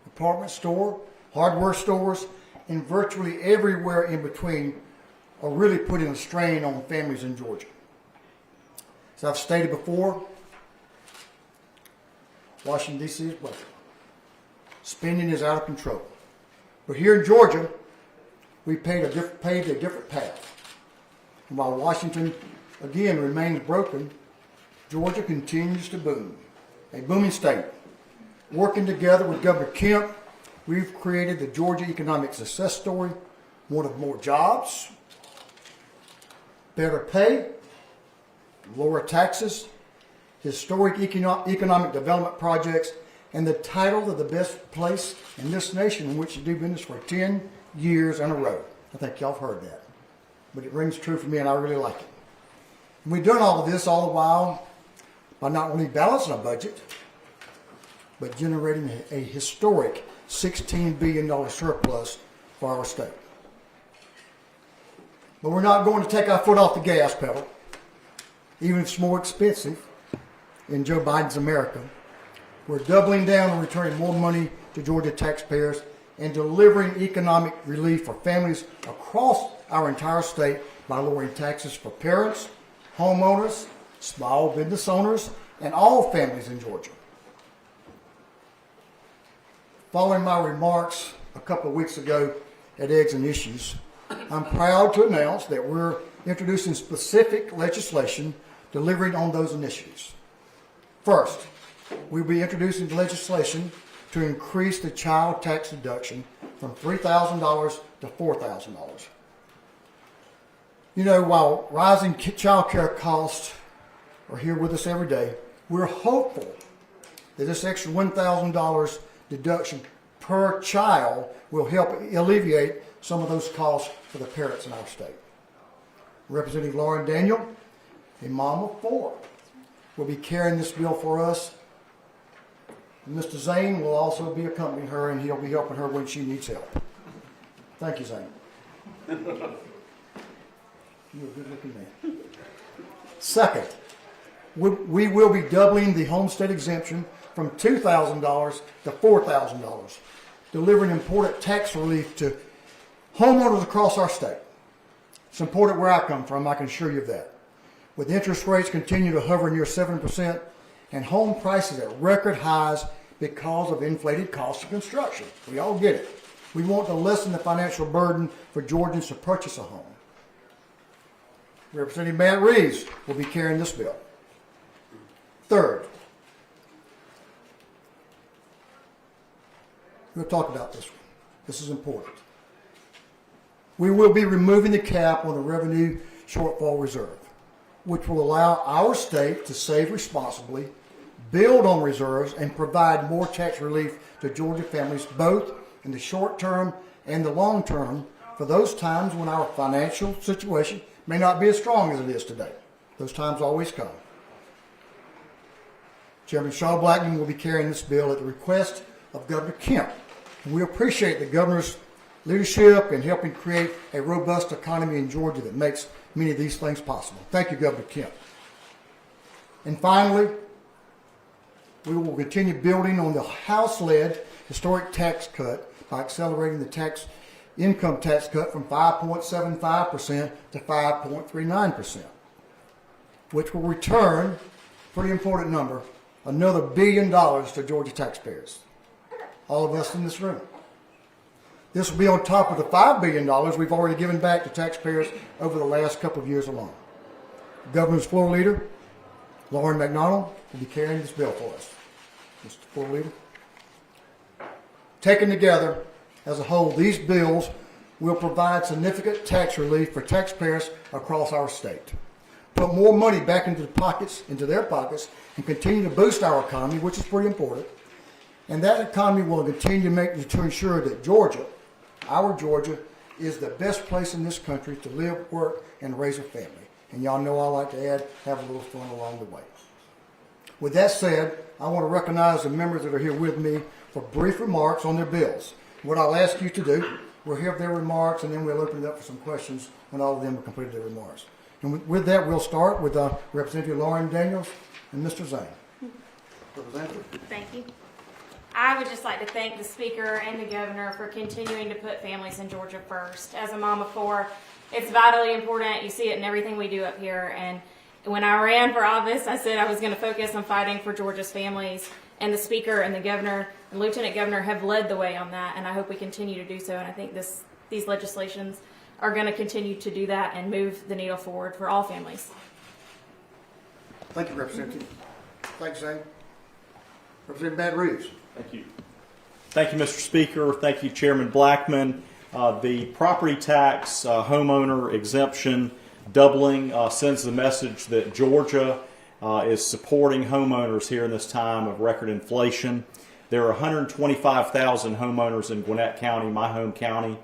department store, hardware stores, and virtually everywhere in between are really putting a strain on families in Georgia. As I've stated before, Washington, D.C. is broken. Spending is out of control. But here in Georgia, we paved a different path. And while Washington, again, remains broken, Georgia continues to boom. A booming state. Working together with Governor Kemp, we've created the Georgia Economic Success Story, one of more jobs, better pay, lower taxes, historic economic development projects, and the title of the best place in this nation in which to do business for 10 years in a row. I think y'all have heard that. But it rings true for me, and I really like it. And we've done all of this all the while by not only balancing a budget, but generating a historic $16 billion surplus for our state. But we're not going to take our foot off the gas pedal, even if it's more expensive in Joe Biden's America. We're doubling down on returning more money to Georgia taxpayers and delivering economic relief for families across our entire state by lowering taxes for parents, homeowners, small business owners, and all families in Georgia. Following my remarks a couple of weeks ago at Eggs and Issues, I'm proud to announce that we're introducing specific legislation delivering on those initiatives. First, we'll be introducing legislation to increase the child tax deduction from $3,000 to $4,000. You know, while rising child care costs are here with us every day, we're hopeful that this extra $1,000 deduction per child will help alleviate some of those costs for the parents in our state. Representative Lauren Daniel, a mom of 4, will be carrying this bill for us. Mr. Zane will also be accompanying her, and he'll be helping her when she needs help. Thank you, Zane. You're a good-looking man. Second, we will be doubling the homestead exemption from $2,000 to $4,000, delivering important tax relief to homeowners across our state. It's important where I come from, I can assure you of that. With interest rates continue to hover near 7% and home prices at record highs because of inflated costs of construction. We all get it. We want to lessen the financial burden for Georgians to purchase a home. Representative Matt Reeves will be carrying this bill. Third, we'll talk about this one. This is important. We will be removing the cap on the Revenue Shortfall Reserve, which will allow our state to save responsibly, build on reserves, and provide more tax relief to Georgia families, both in the short term and the long term, for those times when our financial situation may not be as strong as it is today. Those times always come. Chairman Shaw Blackman will be carrying this bill at the request of Governor Kemp. And we appreciate the governor's leadership in helping create a robust economy in Georgia that makes many of these things possible. Thank you, Governor Kemp. And finally, we will continue building on the House-led historic tax cut by accelerating the income tax cut from 5.75% to 5.39%, which will return, pretty important number, another $1 billion to Georgia taxpayers, all of us in this room. This will be on top of the $5 billion we've already given back to taxpayers over the last couple of years alone. The Governor's floor leader, Lauren McDonald, will be carrying this bill for us. Mr. Floor Leader. Taken together as a whole, these bills will provide significant tax relief for taxpayers across our state, put more money back into their pockets, and continue to boost our economy, which is pretty important. And that economy will continue to ensure that Georgia, our Georgia, is the best place in this country to live, work, and raise a family. And y'all know I like to add, have a little fun along the way. With that said, I want to recognize the members that are here with me for brief remarks on their bills. What I'll ask you to do, we'll hear their remarks, and then we'll open it up for some questions when all of them have completed their remarks. And with that, we'll start with Representative Lauren Daniels and Mr. Zane. Representative. Thank you. I would just like to thank the Speaker and the Governor for continuing to put families in Georgia first. As a mom of four, it's vitally important. You see it in everything we do up here. And when I ran for office, I said I was going to focus on fighting for Georgia's families. And the Speaker and the Governor and Lieutenant Governor have led the way on that, and I hope we continue to do so. And I think these legislations are going to continue to do that and move the needle forward for all families. Thank you, Representative. Thanks, Zane. Representative Baton Rouge. Thank you. Thank you, Mr. Speaker. Thank you, Chairman Blackman. The property tax homeowner exemption doubling sends the message that Georgia is supporting homeowners here in this time of record inflation. There are 125,000 homeowners in Gwinnett County, my home county,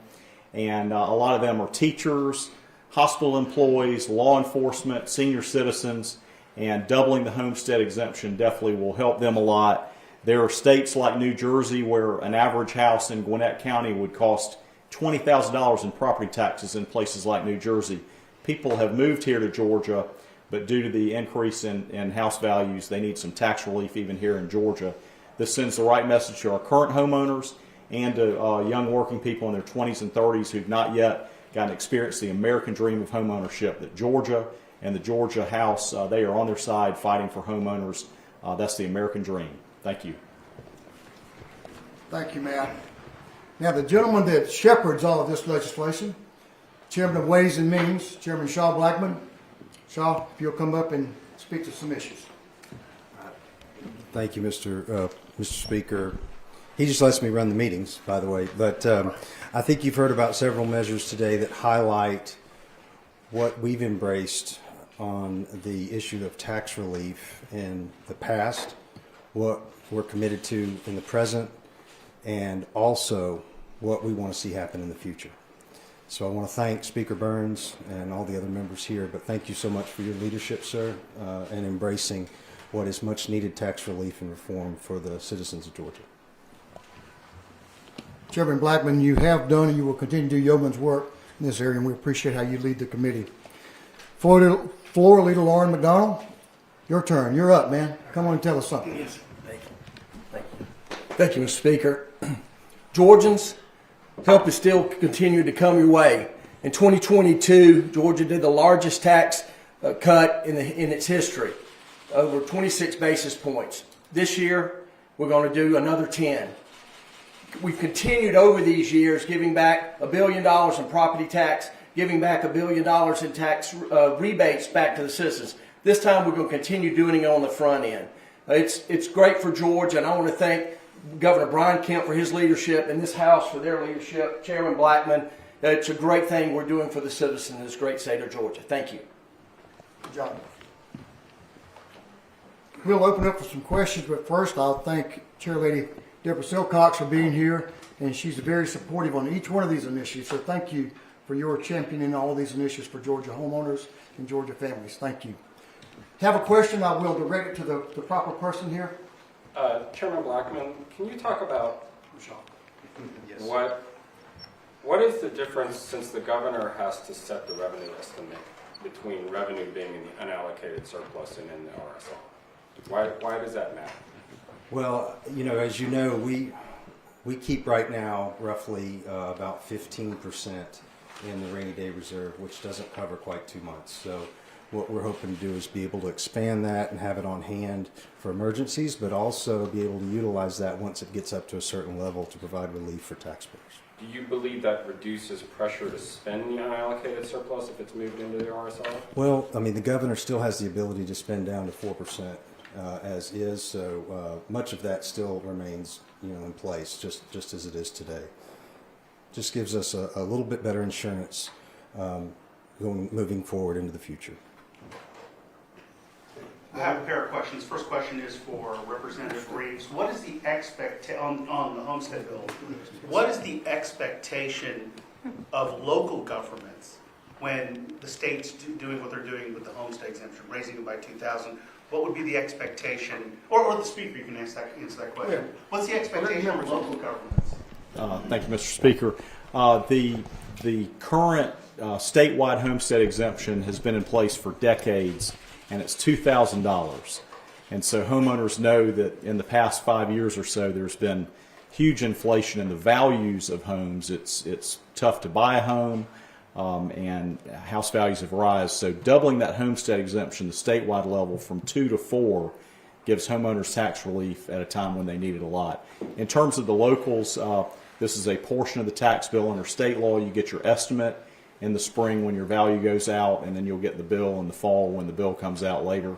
and a lot of them are teachers, hospital employees, law enforcement, senior citizens, and doubling the homestead exemption definitely will help them a lot. There are states like New Jersey where an average house in Gwinnett County would cost $20,000 in property taxes in places like New Jersey. People have moved here to Georgia, but due to the increase in house values, they need some tax relief even here in Georgia. This sends the right message to our current homeowners and to young working people in their 20s and 30s who've not yet gotten to experience the American dream of homeownership, that Georgia and the Georgia House, they are on their side fighting for homeowners. That's the American dream. Thank you. Thank you, Matt. Now, the gentleman that shepherds all of this legislation, Chairman of Ways and Means, Chairman Shaw Blackman. Shaw, if you'll come up and speak to some issues. Thank you, Mr. Speaker. He just lets me run the meetings, by the way. But I think you've heard about several measures today that highlight what we've embraced on the issue of tax relief in the past, what we're committed to in the present, and also what we want to see happen in the future. So I want to thank Speaker Burns and all the other members here, but thank you so much for your leadership, sir, and embracing what is much needed tax relief and reform for the citizens of Georgia. Chairman Blackman, you have done and you will continue to do yeoman's work in this area, and we appreciate how you lead the committee. Floor Leader Lauren McDonald, your turn. You're up, man. Come on and tell us something. Yes, thank you. Thank you. Thank you, Mr. Speaker. Georgians, help is still continuing to come your way. In 2022, Georgia did the largest tax cut in its history, over 26 basis points. This year, we're going to do another 10. We've continued over these years giving back $1 billion in property tax, giving back $1 billion in tax rebates back to the citizens. This time we're going to continue doing it on the front end. It's great for Georgia, and I want to thank Governor Brian Kemp for his leadership and this House for their leadership, Chairman Blackman. It's a great thing we're doing for the citizens in this great state of Georgia. Thank you. Good job. We'll open up for some questions, but first I'll thank Chair Lady Deborah Silcox for being here, and she's very supportive on each one of these initiatives. So thank you for your championing all these initiatives for Georgia homeowners and Georgia families. Thank you. Have a question, I will direct it to the proper person here. Chairman Blackman, can you talk about Yes. what is the difference, since the governor has to set the revenue estimate, between revenue being in the unallocated surplus and in the RSL? Why does that matter? Well, as you know, we keep right now roughly about 15% in the rainy day reserve, which doesn't cover quite 2 months. So what we're hoping to do is be able to expand that and have it on hand for emergencies, but also be able to utilize that once it gets up to a certain level to provide relief for taxpayers. Do you believe that reduces pressure to spend the unallocated surplus if it's moved into the RSL? Well, I mean, the governor still has the ability to spend down to 4% as is, so much of that still remains, in place, just as it is today. Just gives us a little bit better insurance moving forward into the future. I have a pair of questions. First question is for Representative Reeves. What is the on the homestead bill? What is the expectation of local governments when the state's doing what they're doing with the homestead exemption, raising it by $2,000? What would be the expectation, or the speaker, you can answer that question. Yeah. What's the expectation of local governments? Thank you, Mr. Speaker. The current statewide homestead exemption has been in place for decades, and it's $2,000. And so homeowners know that in the past 5 years or so, there's been huge inflation in the values of homes. It's tough to buy a home, and house values have risen. So doubling that homestead exemption, the statewide level, from 2 to 4 gives homeowners tax relief at a time when they need it a lot. In terms of the locals, this is a portion of the tax bill under state law. You get your estimate in the spring when your value goes out, and then you'll get the bill in the fall when the bill comes out later.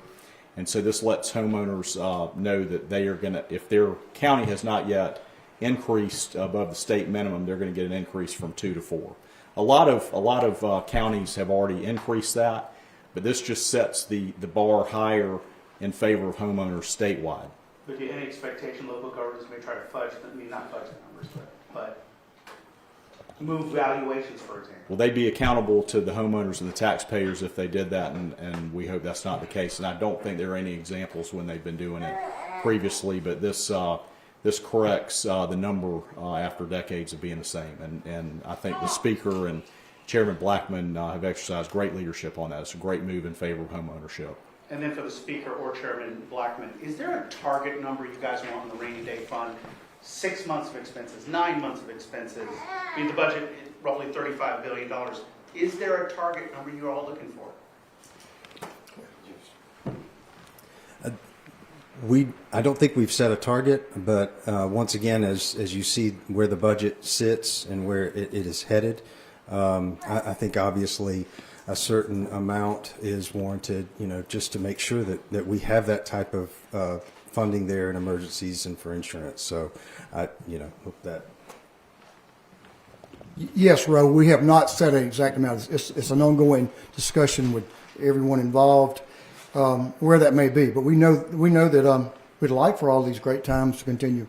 And so this lets homeowners know that they are going to, if their county has not yet increased above the state minimum, they're going to get an increase from 2 to 4. A lot of counties have already increased that, but this just sets the bar higher in favor of homeowners statewide. But do you have any expectation local governments may try to fudge, I mean, not fudge the numbers, but move valuations, for example? Well, they'd be accountable to the homeowners and the taxpayers if they did that, and we hope that's not the case. And I don't think there are any examples when they've been doing it previously, but this corrects the number after decades of being the same. And I think the Speaker and Chairman Blackman have exercised great leadership on that. It's a great move in favor of homeownership. And then for the Speaker or Chairman Blackman, is there a target number you guys want in the rainy day fund? 6 months of expenses, 9 months of expenses? I mean, the budget is roughly $35 billion. Is there a target number you're all looking for? I don't think we've set a target, but once again, as you see where the budget sits and where it is headed, I think obviously a certain amount is warranted, just to make sure that we have that type of funding there in emergencies and for insurance. So, hope that. Yes, Ro, we have not set an exact amount. It's an ongoing discussion with everyone involved, where that may be. But we know that we'd like for all these great times to continue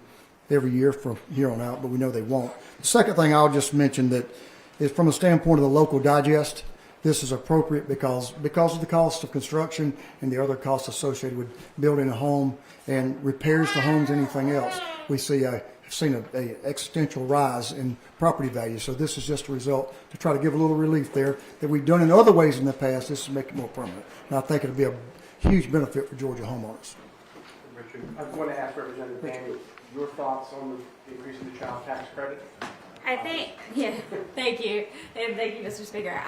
every year from here on out, but we know they won't. The second thing I'll just mention that is from a standpoint of the local digest, this is appropriate because of the cost of construction and the other costs associated with building a home and repairs to homes, anything else. We see have seen a existential rise in property values. So this is just a result to try to give a little relief there that we've done in other ways in the past. This is make it more permanent. And I think it'll be a huge benefit for Georgia homeowners. Richard, I was going to ask Representative Danny your thoughts on the increase in the child tax credit. I think, thank you. And thank you, Mr. Speaker.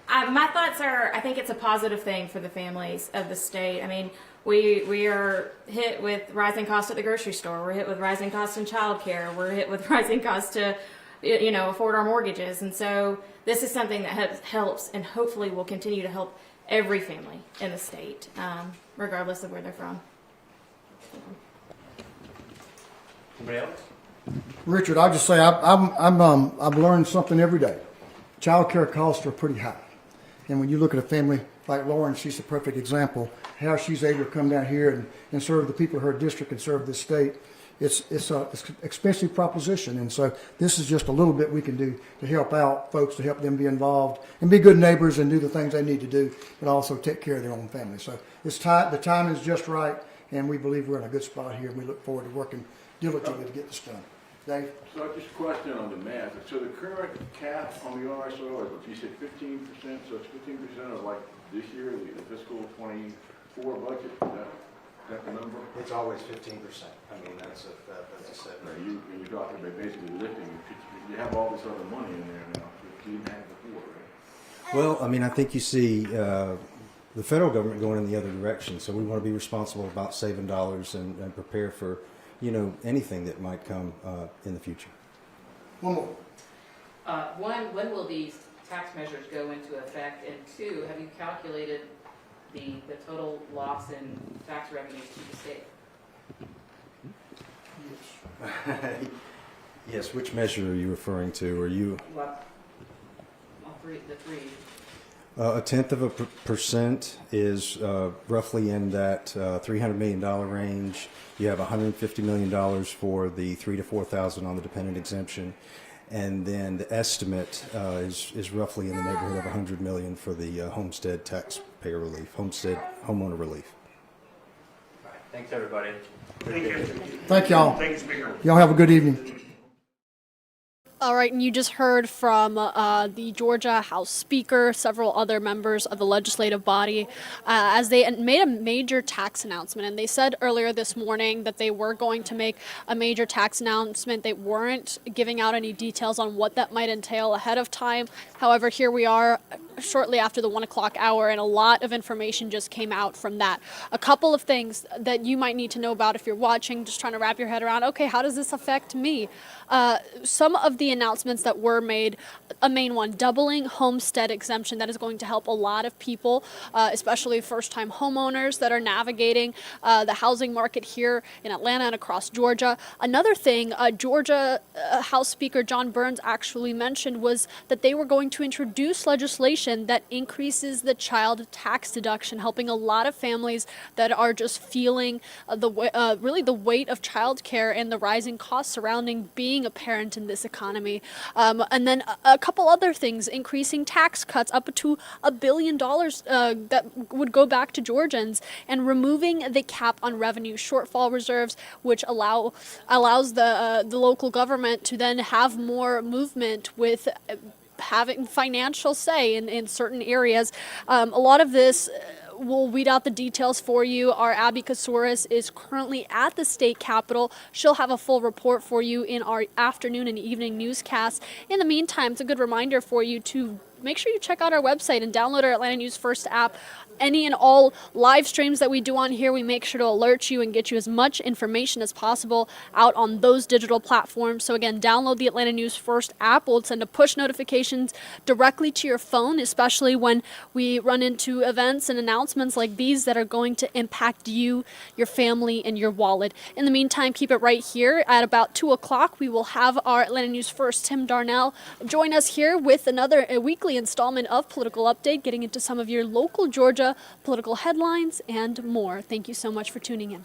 My thoughts are, I think it's a positive thing for the families of the state. I mean, we are hit with rising costs at the grocery store. We're hit with rising costs in childcare. We're hit with rising costs to, afford our mortgages. And so this is something that helps and hopefully will continue to help every family in the state, regardless of where they're from. Anybody else? Richard, I'll just say I've learned something every day. Child care costs are pretty high. And when you look at a family like Lauren, she's a perfect example how she's able to come down here and serve the people of her district and serve this state. It's an expensive proposition. And so this is just a little bit we can do to help out folks, to help them be involved and be good neighbors and do the things they need to do, but also take care of their own family. So the time is just right, and we believe we're in a good spot here, and we look forward to working diligently to get this done. Dave? So just a question on the math. So the current cap on the RSO is what you said, 15%. So it's 15% of like this year, the fiscal 24 budget. Is that the number? It's always 15%. I mean, that's a set rate. You're talking about basically lifting. You have all this other money in there now that you didn't have before, right? Well, I mean, I think you see the federal government going in the other direction. So we want to be responsible about saving dollars and prepare for anything that might come in the future. One more. One, when will these tax measures go into effect? And two, have you calculated the total loss in tax revenues to the state? Yes, which measure are you referring to? Are you Well, the three. a 0.1% is roughly in that $300 million range. You have $150 million for the 3,000 to 4,000 on the dependent exemption, and then the estimate is roughly in the neighborhood of $100 million for the homestead taxpayer relief, homestead homeowner relief. All right. Thanks, everybody. Thank you. Thank y'all. Thank you, Speaker. Y'all have a good evening. All right, and you just heard from the Georgia House Speaker, several other members of the legislative body, as they made a major tax announcement. And they said earlier this morning that they were going to make a major tax announcement. They weren't giving out any details on what that might entail ahead of time. However, here we are shortly after the 1 o'clock hour, and a lot of information just came out from that. A couple of things that you might need to know about if you're watching, just trying to wrap your head around, okay, how does this affect me? Some of the announcements that were made, a main one, doubling homestead exemption. That is going to help a lot of people, especially first-time homeowners that are navigating the housing market here in Atlanta and across Georgia. Another thing, Georgia House Speaker John Burns actually mentioned was that they were going to introduce legislation that increases the child tax deduction, helping a lot of families that are just feeling really the weight of childcare and the rising costs surrounding being a parent in this economy. And then a couple other things, increasing tax cuts up to $1 billion that would go back to Georgians, and removing the cap on revenue shortfall reserves, which allows the local government to then have more movement with having financial say in certain areas. A lot of this, we'll weed out the details for you. Our Abby Kasouris is currently at the state capitol. She'll have a full report for you in our afternoon and evening newscasts. In the meantime, it's a good reminder for you to make sure you check out our website and download our Atlanta News First app. Any and all live streams that we do on here, we make sure to alert you and get you as much information as possible out on those digital platforms. So again, download the Atlanta News First app. We'll send a push notifications directly to your phone, especially when we run into events and announcements like these that are going to impact you, your family, and your wallet. In the meantime, keep it right here. At about 2 o'clock, we will have our Atlanta News First Tim Darnell join us here with another weekly installment of Political Update, getting into some of your local Georgia political headlines and more. Thank you so much for tuning in.